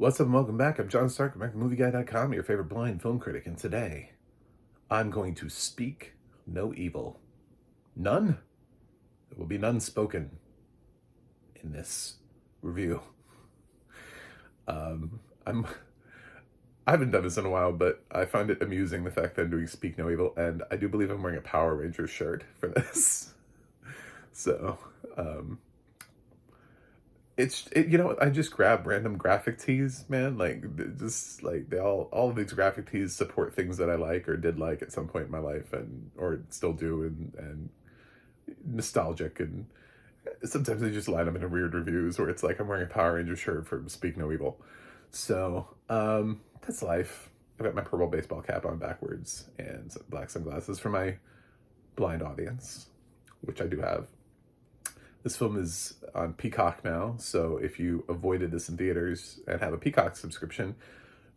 What's up and welcome back. I'm John Stark, MovieGuy.com, your favorite blind film critic, and today I'm going to speak no evil. None? There will be none spoken in this review. Um, I'm I haven't done this in a while, but I find it amusing the fact that I'm doing Speak No Evil, and I do believe I'm wearing a Power Rangers shirt for this. So, um, I just grab random graphic tees, man. Like just like all of these graphic tees support things that I like or did like at some point in my life, and or still do, and nostalgic, and sometimes they just line up in weird reviews where it's like I'm wearing a Power Ranger shirt from Speak No Evil. So that's life. I've got my purple baseball cap on backwards and some black sunglasses for my blind audience, which I do have. This film is on Peacock now, so if you avoided this in theaters and have a Peacock subscription,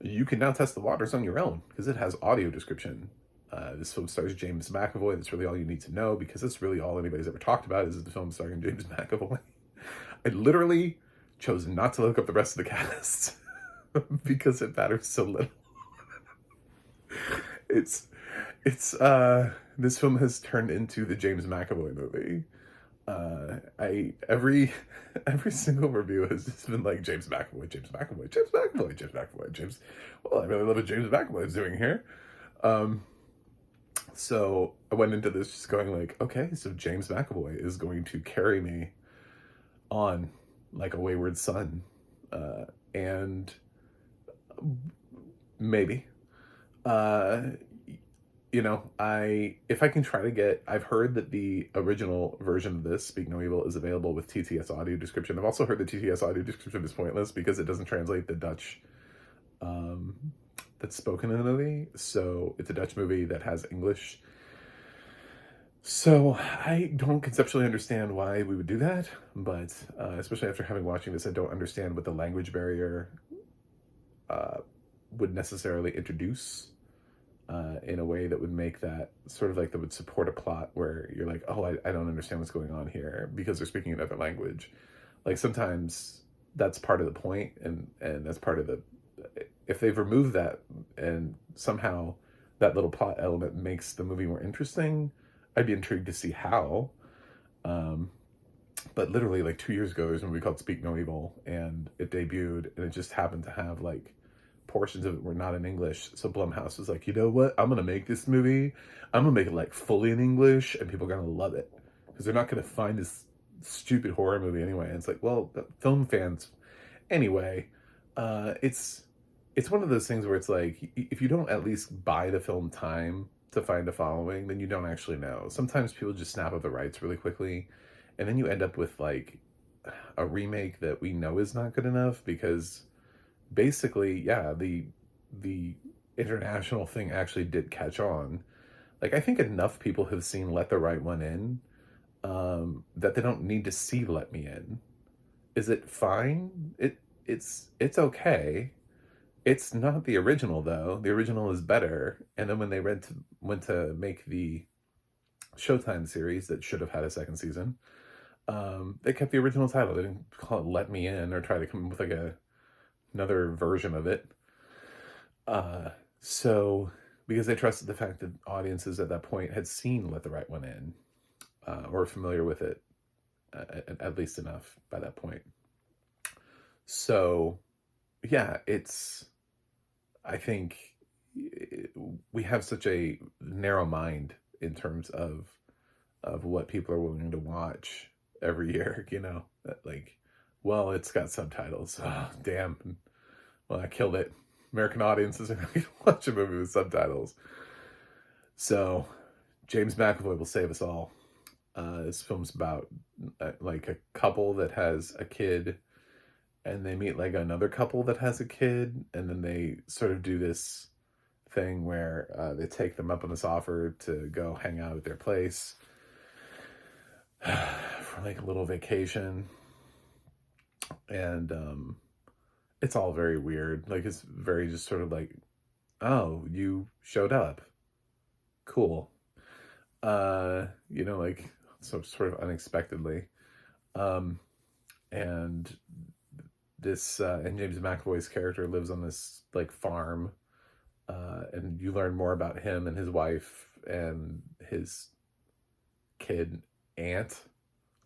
you can now test the waters on your own because it has audio description. This film stars James McAvoy. That's really all you need to know because that's really all anybody's ever talked about is the film starring James McAvoy. I literally chose not to look up the rest of the cast because it matters so little. it's this film has turned into the James McAvoy movie. I every single review has just been like James McAvoy, James McAvoy, James McAvoy, James McAvoy, James. Well, I really love what James McAvoy is doing here. So I went into this just going like, okay, so James McAvoy is going to carry me on like a wayward son, and maybe, uh, if I can try to get, I've heard that the original version of this, Speak No Evil, is available with TTS audio description. I've also heard the TTS audio description is pointless because it doesn't translate the Dutch that's spoken in the movie. So it's a Dutch movie that has English. So I don't conceptually understand why we would do that, but especially after having watching this, I don't understand what the language barrier would necessarily introduce in a way that would make that sort of like that would support a plot where you're like, oh, I don't understand what's going on here because they're speaking another language. Like sometimes that's part of the point, and that's part of the, if they've removed that and somehow that little plot element makes the movie more interesting, I'd be intrigued to see how. But literally like 2 years ago, there's a movie called Speak No Evil, and it debuted, and it just happened to have like portions of it were not in English. So Blumhouse was like, you know what? I'm gonna make this movie. I'm gonna make it like fully in English, and people are gonna love it because they're not gonna find this stupid horror movie anyway. And it's like, well, the film fans, anyway. It's one of those things where it's like, if you don't at least buy the film time to find a following, then you don't actually know. Sometimes people just snap up the rights really quickly, and then you end up with like a remake that we know is not good enough because basically, yeah, the international thing actually did catch on. Like I think enough people have seen Let the Right One In, that they don't need to see Let Me In. Is it fine? It's okay. It's not the original though. The original is better. And then when they went to make the Showtime series that should have had a second season, they kept the original title. They didn't call it Let Me In or try to come up with like another version of it. So because they trusted the fact that audiences at that point had seen Let the Right One In, or familiar with it, at least enough by that point. So yeah, I think we have such a narrow mind in terms of what people are willing to watch every year, like, well, it's got subtitles. Oh, damn. Well, I killed it. American audiences are going to watch a movie with subtitles. So James McAvoy will save us all. This film's about like a couple that has a kid, and they meet like another couple that has a kid, and then they sort of do this thing where they take them up on this offer to go hang out at their place for like a little vacation. And it's all very weird. Like it's very just sort of like, oh, you showed up. Cool. Like so sort of unexpectedly. And this and James McAvoy's character lives on this like farm, and you learn more about him and his wife and his kid aunt,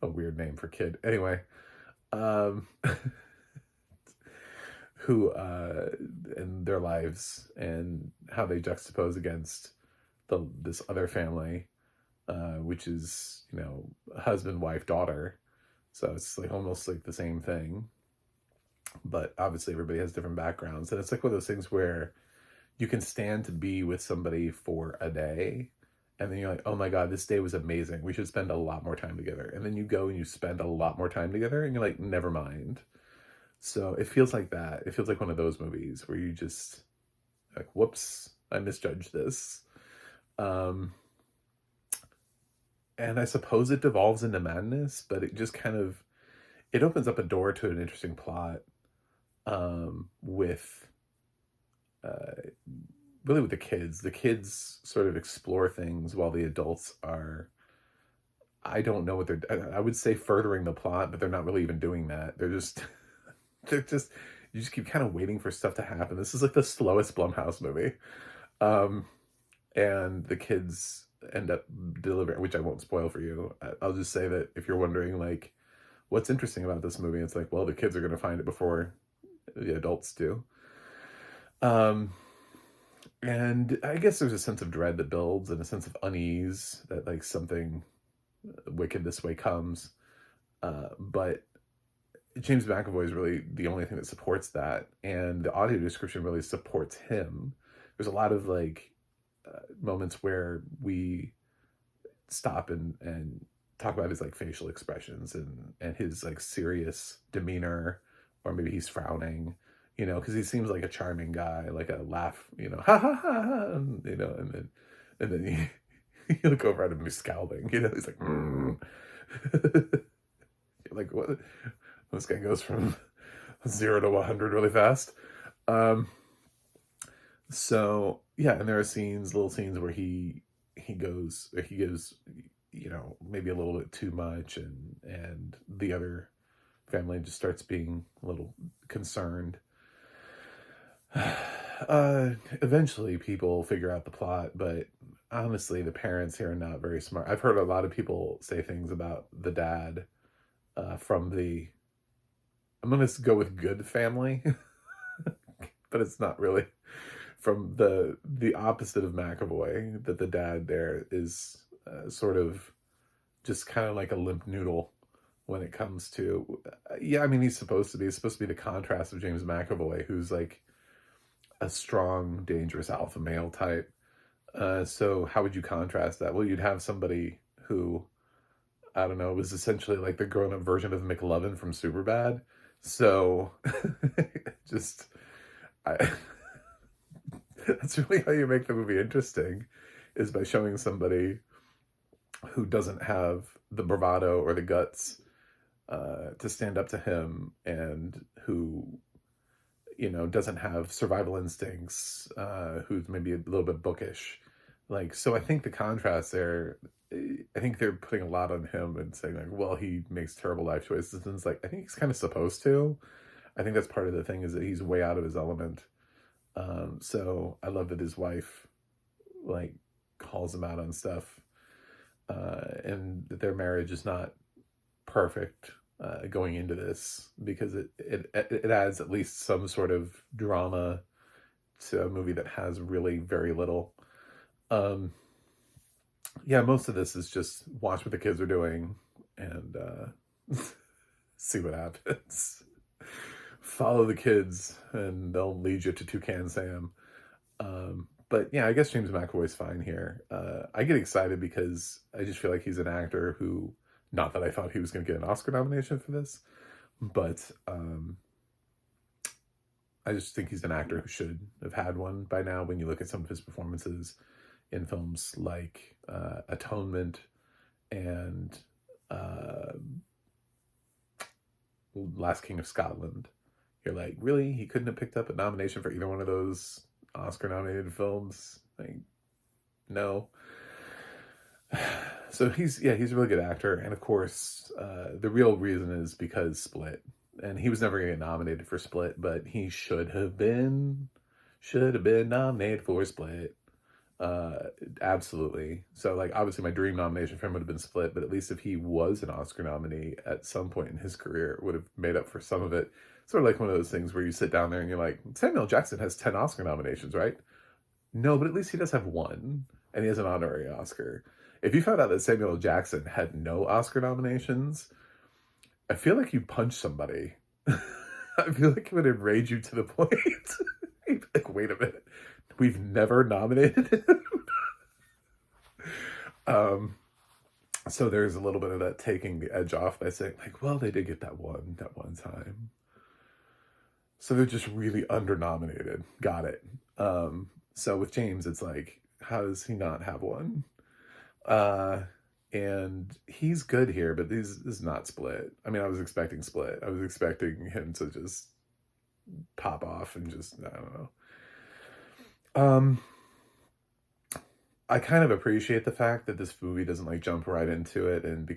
a weird name for kid. Anyway, um, who and their lives and how they juxtapose against this other family, which is, you know, husband, wife, daughter. So it's like almost like the same thing, but obviously everybody has different backgrounds, and it's like one of those things where you can stand to be with somebody for a day, and then you're like, oh my god, this day was amazing, we should spend a lot more time together, and then you go and you spend a lot more time together and you're like, never mind. So it feels like that. It feels like one of those movies where you just like, whoops, I misjudged this. um and I suppose it devolves into madness, but it just kind of, it opens up a door to an interesting plot, with uh, really with the kids. The kids sort of explore things while the adults are, I don't know what they're, I would say furthering the plot, but they're not really even doing that. They're just, they're just, you just keep kind of waiting for stuff to happen. This is like the slowest Blumhouse movie. Um, and the kids end up delivering, which I won't spoil for you. I'll just say that if you're wondering, like, what's interesting about this movie, it's like, well, the kids are going to find it before the adults do. And I guess there's a sense of dread that builds and a sense of unease that like something wicked this way comes. But James McAvoy is really the only thing that supports that, and the audio description really supports him. There's a lot of like moments where we stop and talk about his like facial expressions and his like serious demeanor, or maybe he's frowning, you know, because he seems like a charming guy, like a laugh, you know, ha ha ha, ha, you know, and then you look over at him, he's scowling, you know, he's like, like what? This guy goes from 0 to 100 really fast. So yeah, and there are scenes, little scenes where he goes, or he gives, you know, maybe a little bit too much, and the other family just starts being a little concerned. Eventually people figure out the plot, but honestly, the parents here are not very smart. I've heard a lot of people say things about the dad, from the, I'm gonna go with good family, but it's not really, from the opposite of McAvoy, that the dad there is sort of just kind of like a limp noodle when it comes to, yeah, I mean, he's supposed to be the contrast of James McAvoy, who's like a strong, dangerous alpha male type. So how would you contrast that? Well, you'd have somebody who, I don't know, was essentially like the grown-up version of McLovin from Superbad. So just, I, that's really how you make the movie interesting, is by showing somebody who doesn't have the bravado or the guts to stand up to him, and who, you know, doesn't have survival instincts, who's maybe a little bit bookish. Like, so I think the contrast there, I think they're putting a lot on him and saying like, well, he makes terrible life choices. And it's like, I think he's kind of supposed to. I think that's part of the thing, is that he's way out of his element. So I love that his wife like calls him out on stuff, and that their marriage is not perfect going into this, because it adds at least some sort of drama to a movie that has really very little. Yeah, most of this is just watch what the kids are doing and see what happens. Follow the kids and they'll lead you to Toucan Sam. But yeah, I guess James McAvoy's fine here. I get excited because I just feel like he's an actor who, not that I thought he was going to get an Oscar nomination for this, but I just think he's an actor who should have had one by now, when you look at some of his performances in films like Atonement and Last King of Scotland. You're like, really? He couldn't have picked up a nomination for either one of those Oscar-nominated films? Like, no. So he's a really good actor, and of course, the real reason is because Split. and he was never going to get nominated for Split, but he should have been nominated for Split. Uh, Absolutely. So, like, obviously, my dream nomination for him would have been Split, but at least if he was an Oscar nominee at some point in his career, it would have made up for some of it. Sort of like one of those things where you sit down there and you're like, Samuel Jackson has 10 Oscar nominations, right? No, but at least he does have one, and he has an honorary Oscar. If you found out that Samuel L. Jackson had no Oscar nominations, I feel like you punch somebody. I feel like it would enrage you to the point. You'd be like, wait a minute, we've never nominated him. um, so there's a little bit of that taking the edge off by saying, like, well, they did get that one time. So they're just really under-nominated. Got it. So with James, it's like, how does he not have one? Uh, and he's good here, but this is not Split. I mean, I was expecting Split. I was expecting him to just pop off and just, I don't know. I kind of appreciate the fact that this movie doesn't like jump right into it and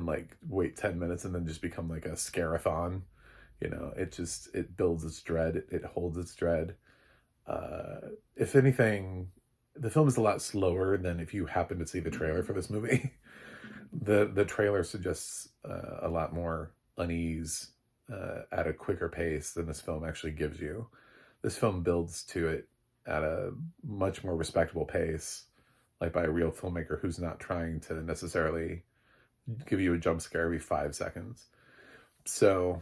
like wait 10 minutes and then just become like a scare-a-thon. It builds its dread. It holds its dread. If anything, the film is a lot slower than if you happen to see the trailer for this movie. The trailer suggests a lot more unease at a quicker pace than this film actually gives you. This film builds to it at a much more respectable pace, like by a real filmmaker who's not trying to necessarily give you a jump scare every 5 seconds. So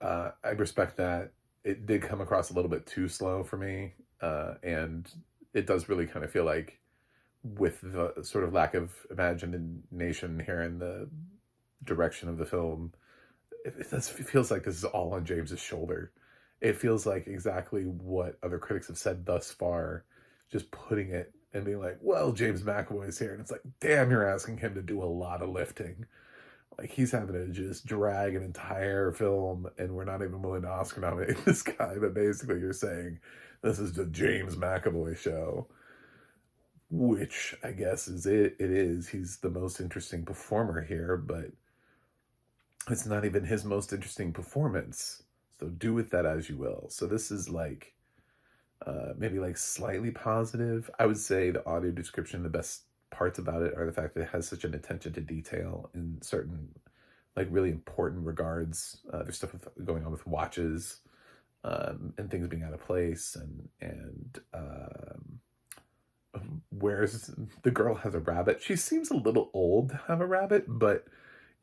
I respect that. It did come across a little bit too slow for me, and it does really kind of feel like, with the sort of lack of imagination here in the direction of the film, it feels like this is all on James's shoulder. It feels like exactly what other critics have said thus far, just putting it and being like, well, James McAvoy is here. And it's like, damn, you're asking him to do a lot of lifting. Like, he's having to just drag an entire film, and we're not even willing to Oscar nominate this guy. But basically, you're saying this is the James McAvoy show, which I guess is it. It is. He's the most interesting performer here, but it's not even his most interesting performance. So do with that as you will. So this is like maybe like slightly positive. I would say the audio description, the best parts about it are the fact that it has such an attention to detail in certain like really important regards. There's stuff going on with watches and things being out of place, and whereas the girl has a rabbit. She seems a little old to have a rabbit, but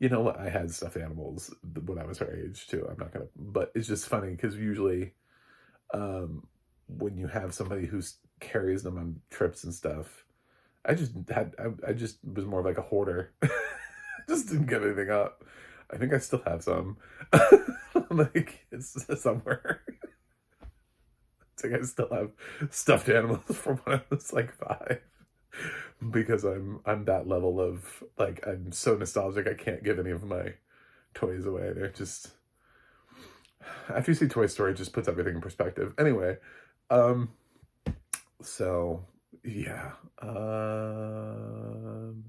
you know what? I had stuffed animals when I was her age too. I'm not gonna, but it's just funny because usually when you have somebody who carries them on trips and stuff, I just was more of like a hoarder. Just didn't give anything up. I think I still have some. Like, it's somewhere. It's like I still have stuffed animals from when I was like 5. Because I'm that level of, like, I'm so nostalgic I can't give any of my toys away. They're just, after you see Toy Story, it just puts everything in perspective. Anyway, so yeah, I'm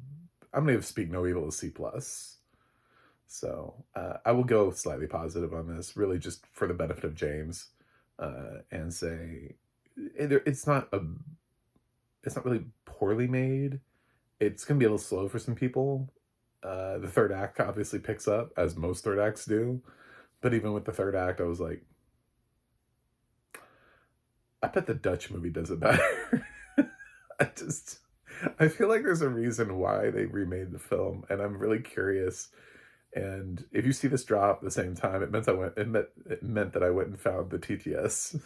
gonna give Speak No Evil a C+. So I will go slightly positive on this, really just for the benefit of James, and say it's not really poorly made. It's gonna be a little slow for some people. The third act obviously picks up, as most third acts do, but even with the third act, I was like, I bet the Dutch movie does it better. I feel like there's a reason why they remade the film, and I'm really curious. And if you see this drop at the same time, it meant that I went and found the TTS,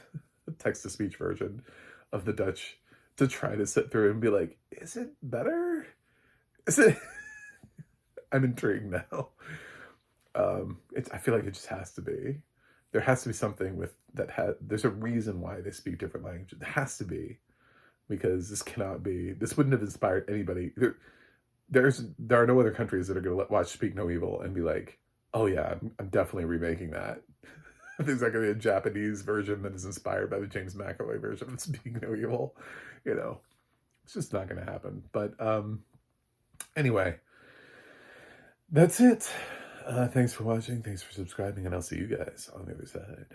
text-to-speech version of the Dutch, to try to sit through and be like, is it better? Is it? I'm intrigued now. I feel like it just has to be. There has to be something with that. There's a reason why they speak different languages. It has to be, because this cannot be. This wouldn't have inspired anybody. There are no other countries that are going to watch Speak No Evil and be like, oh yeah, I'm definitely remaking that. There's not going to be a Japanese version that is inspired by the James McAvoy version of Speak No Evil. It's just not going to happen. But anyway, that's it. Thanks for watching, thanks for subscribing, and I'll see you guys on the other side.